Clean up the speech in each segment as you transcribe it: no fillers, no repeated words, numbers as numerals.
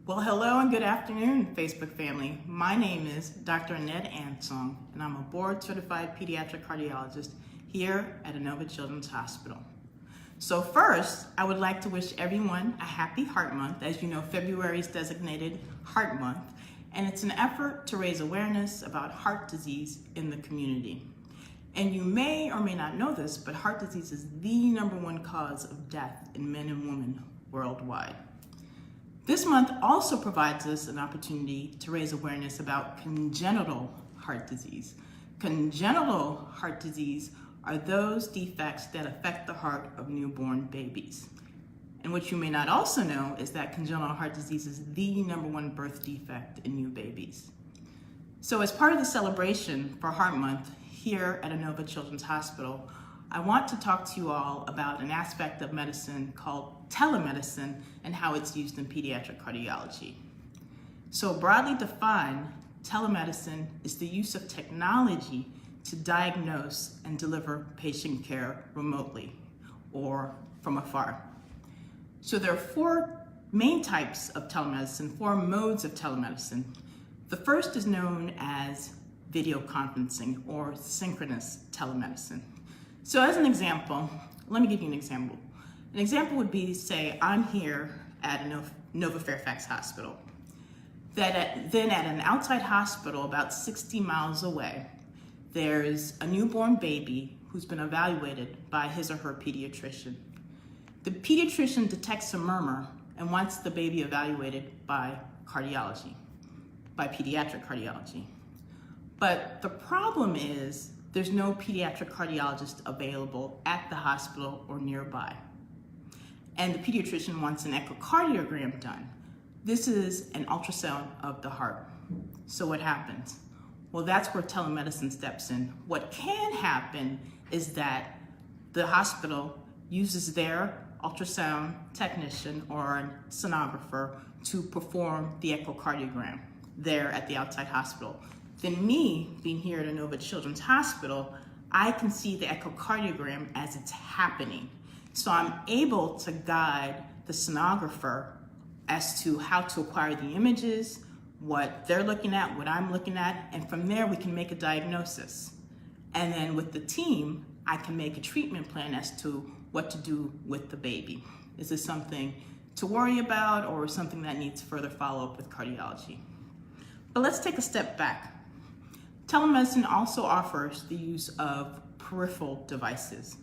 Well, hello and good afternoon, Facebook family. My name is Dr. Annette Ansong, and I'm a board-certified pediatric cardiologist here at Inova Children's Hospital. So first, I would like to wish everyone a happy Heart Month. As you know, February is designated Heart Month, and it's an effort to raise awareness about heart disease in the community. And you may or may not know this, but heart disease is the #1 cause of death in men and women worldwide. This month also provides us an opportunity to raise awareness about congenital heart disease. Congenital heart disease are those defects that affect the heart of newborn babies. And what you may not also know is that congenital heart disease is the #1 birth defect in new babies. So as part of the celebration for Heart Month here at Inova Children's Hospital, I want to talk to you all about an aspect of medicine called telemedicine and how it's used in pediatric cardiology. So broadly defined, telemedicine is the use of technology to diagnose and deliver patient care remotely or from afar. So there are 4 main types of telemedicine, 4 modes of telemedicine. The first is known as video conferencing or synchronous telemedicine. So as an example, let me give you an example. An example would be, say, I'm here at Nova Fairfax Hospital. Then at an outside hospital about 60 miles away, there's a newborn baby who's been evaluated by his or her pediatrician. The pediatrician detects a murmur and wants the baby evaluated by cardiology, by pediatric cardiology. But the problem is there's no pediatric cardiologist available at the hospital or nearby. And the pediatrician wants an echocardiogram done. This is an ultrasound of the heart. So what happens? Well, that's where telemedicine steps in. What can happen is that the hospital uses their ultrasound technician or a sonographer to perform the echocardiogram there at the outside hospital. Then me, being here at Inova Children's Hospital, I can see the echocardiogram as it's happening. So I'm able to guide the sonographer as to how to acquire the images, what they're looking at, what I'm looking at, and from there we can make a diagnosis. And then with the team, I can make a treatment plan as to what to do with the baby. Is this something to worry about or something that needs further follow-up with cardiology? But let's take a step back. Telemedicine also offers the use of peripheral devices.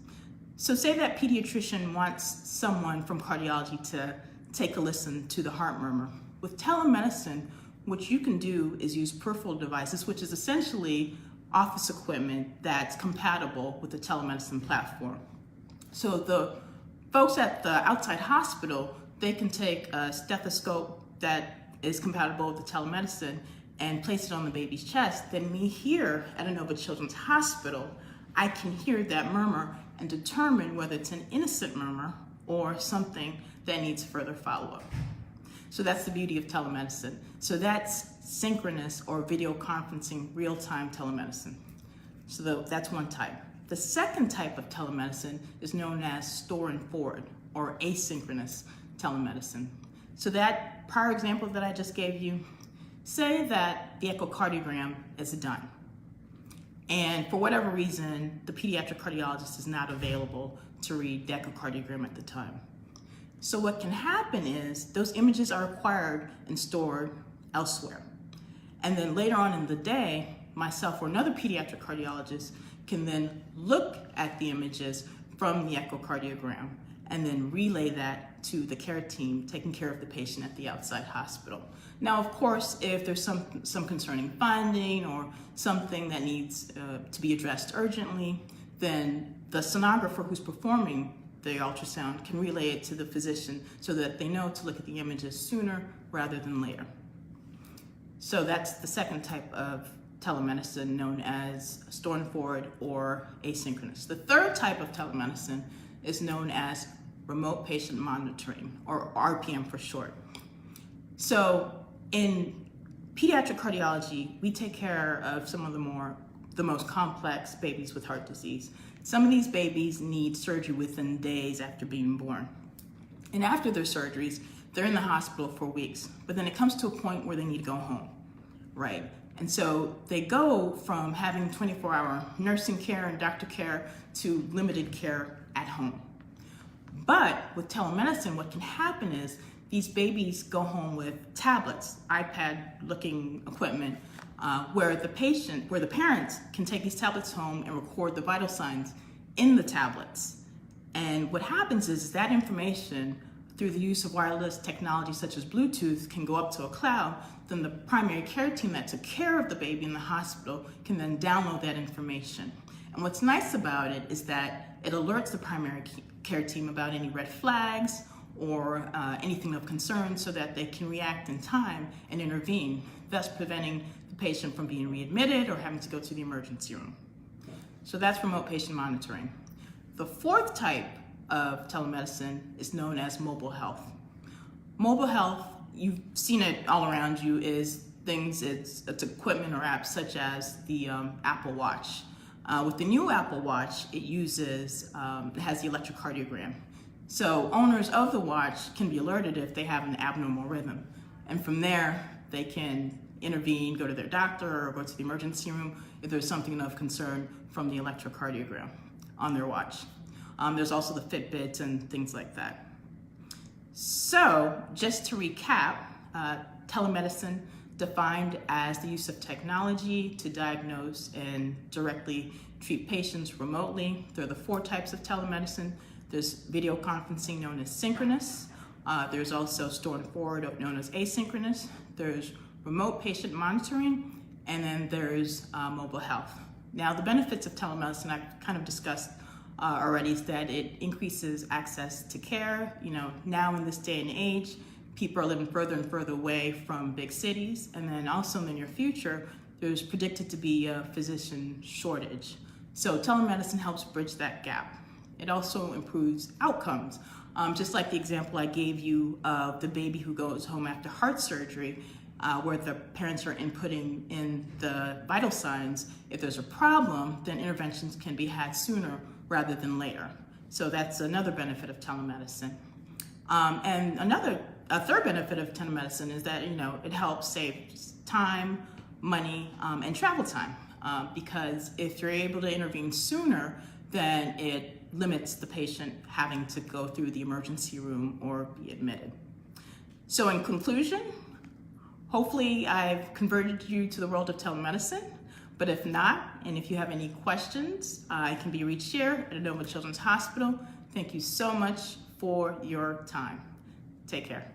So say that pediatrician wants someone from cardiology to take a listen to the heart murmur. With telemedicine, what you can do is use peripheral devices, which is essentially office equipment that's compatible with the telemedicine platform. So the folks at the outside hospital, they can take a stethoscope that is compatible with the telemedicine and place it on the baby's chest. Then me here at Inova Children's Hospital, I can hear that murmur and determine whether it's an innocent murmur or something that needs further follow-up. So that's the beauty of telemedicine. So that's synchronous or video conferencing real-time telemedicine. So that's one type. The second type of telemedicine is known as store and forward or asynchronous telemedicine. So that prior example that I just gave you, say that the echocardiogram is done, and for whatever reason, the pediatric cardiologist is not available to read the echocardiogram at the time. So what can happen is those images are acquired and stored elsewhere. And then later on in the day, myself or another pediatric cardiologist can then look at the images from the echocardiogram and then relay that to the care team taking care of the patient at the outside hospital. Now, of course, if there's some concerning finding or something that needs to be addressed urgently, then the sonographer who's performing the ultrasound can relay it to the physician so that they know to look at the images sooner rather than later. So that's the second type of telemedicine known as store and forward or asynchronous. The third type of telemedicine is known as remote patient monitoring, or RPM for short. So in pediatric cardiology, we take care of some of the most complex babies with heart disease. Some of these babies need surgery within days after being born. And after their surgeries, they're in the hospital for weeks, but then it comes to a point where they need to go home, right? And so they go from having 24-hour nursing care and doctor care to limited care at home. But with telemedicine, what can happen is these babies go home with tablets, iPad-looking equipment, where the parents can take these tablets home and record the vital signs in the tablets. And what happens is that information, through the use of wireless technology such as Bluetooth, can go up to a cloud. Then the primary care team that took care of the baby in the hospital can then download that information. And what's nice about it is that it alerts the primary care team about any red flags or anything of concern so that they can react in time and intervene, thus preventing the patient from being readmitted or having to go to the emergency room. So that's remote patient monitoring. The fourth type of telemedicine is known as mobile health. Mobile health, you've seen it all around you, is things, it's equipment or apps such as the Apple Watch. With the new Apple Watch, it has the electrocardiogram. So owners of the watch can be alerted if they have an abnormal rhythm. And from there, they can intervene, go to their doctor, or go to the emergency room if there's something of concern from the electrocardiogram on their watch. There's also the Fitbits and things like that. So just to recap, telemedicine defined as the use of technology to diagnose and directly treat patients remotely. There are the four types of telemedicine. There's video conferencing known as synchronous. There's also store and forward known as asynchronous. There's remote patient monitoring, and then there's mobile health. Now the benefits of telemedicine I've kind of discussed already is that it increases access to care. Now in this day and age, people are living further and further away from big cities, and then also in the near future, there's predicted to be a physician shortage. So telemedicine helps bridge that gap. It also improves outcomes. Just like the example I gave you of the baby who goes home after heart surgery, where the parents are inputting in the vital signs. If there's a problem, then interventions can be had sooner rather than later. So that's another benefit of telemedicine. And a third benefit of telemedicine is that it helps save time, money, and travel time. Because if you're able to intervene sooner, then it limits the patient having to go through the emergency room or be admitted. So in conclusion, hopefully I've converted you to the world of telemedicine, but if not, and if you have any questions, I can be reached here at Inova Children's Hospital. Thank you so much for your time. Take care.